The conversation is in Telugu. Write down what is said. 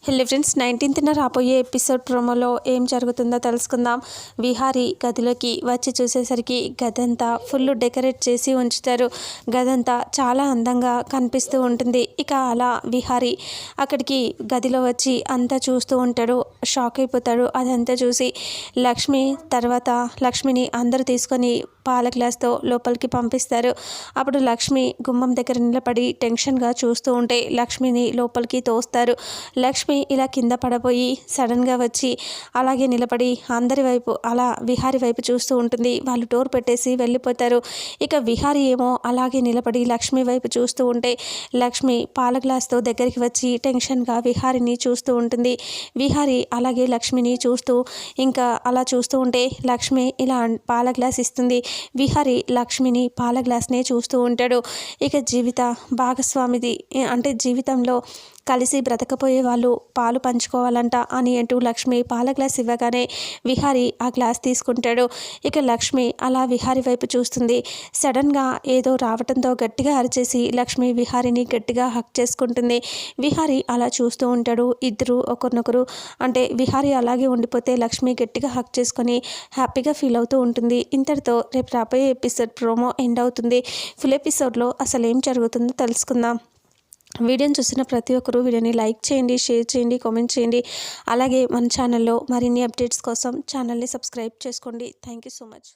హలో ఫ్రెండ్స్, 19th రాబోయే ఎపిసోడ్ ప్రోమోలో ఏం జరుగుతుందో తెలుసుకుందాం. విహారీ గదిలోకి వచ్చి చూసేసరికి గదంతా ఫుల్ డెకరేట్ చేసి ఉంచుతారు. గదంతా చాలా అందంగా కనిపిస్తూ ఉంటుంది. ఇక అలా విహారీ అక్కడికి గదిలో వచ్చి అంతా చూస్తూ ఉంటాడు. షాక్ అయిపోతాడు. అదంతా చూసి లక్ష్మిని అందరూ తీసుకొని పాల గ్లాస్తో లోపలికి పంపిస్తారు. అప్పుడు లక్ష్మి గుమ్మం దగ్గర నిలబడి టెన్షన్గా చూస్తూ ఉంటే లక్ష్మిని లోపలికి తోస్తారు. లక్ష్మి ఇలా కింద పడబోయి సడన్గా వచ్చి అలాగే నిలబడి అందరి వైపు అలా విహారీ వైపు చూస్తూ ఉంటుంది. వాళ్ళు డోర్ పెట్టేసి వెళ్ళిపోతారు. ఇక విహారీ ఏమో అలాగే నిలబడి లక్ష్మి వైపు చూస్తూ ఉంటే లక్ష్మి పాల గ్లాస్తో దగ్గరికి వచ్చి టెన్షన్గా విహారీని చూస్తూ ఉంటుంది. విహారీ అలాగే లక్ష్మిని చూస్తూ ఇంకా అలా చూస్తూ ఉంటే లక్ష్మి ఇలా పాల గ్లాస్ ఇస్తుంది. విహారీ లక్ష్మిని పాల గ్లాస్నే చూస్తూ ఉంటాడు. ఇక జీవిత భాగస్వామిది అంటే జీవితంలో కలిసి బ్రతకపోయే వాళ్ళు పాలు పంచుకోవాలంట అని అంటూ లక్ష్మి పాల గ్లాస్ ఇవ్వగానే విహారీ ఆ గ్లాస్ తీసుకుంటాడు. ఇక లక్ష్మి అలా విహారీ వైపు చూస్తుంది. సడన్గా ఏదో రావడంతో గట్టిగా అరిచేసి లక్ష్మి విహారీని గట్టిగా హక్ చేసుకుంటుంది. విహారీ అలా చూస్తూ ఉంటాడు. ఇద్దరు ఒకరినొకరు అంటే విహారీ అలాగే ఉండిపోతే లక్ష్మి గట్టిగా హక్ చేసుకొని హ్యాపీగా ఫీల్ అవుతూ ఉంటుంది. ఇంతటితో రేపు రాబోయే ఎపిసోడ్ ప్రోమో ఎండ్ అవుతుంది. ఫుల్ ఎపిసోడ్లో అసలు ఏం జరుగుతుందో తెలుసుకుందాం. వీడియోని చూసిన ప్రతి ఒక్కరూ వీడియోని లైక్ చేయండి, షేర్ చేయండి, కామెంట్ చేయండి. అలాగే మన ఛానల్లో మరిన్ని అప్డేట్స్ కోసం ఛానల్ని సబ్స్క్రైబ్ చేసుకోండి. Thank you so much.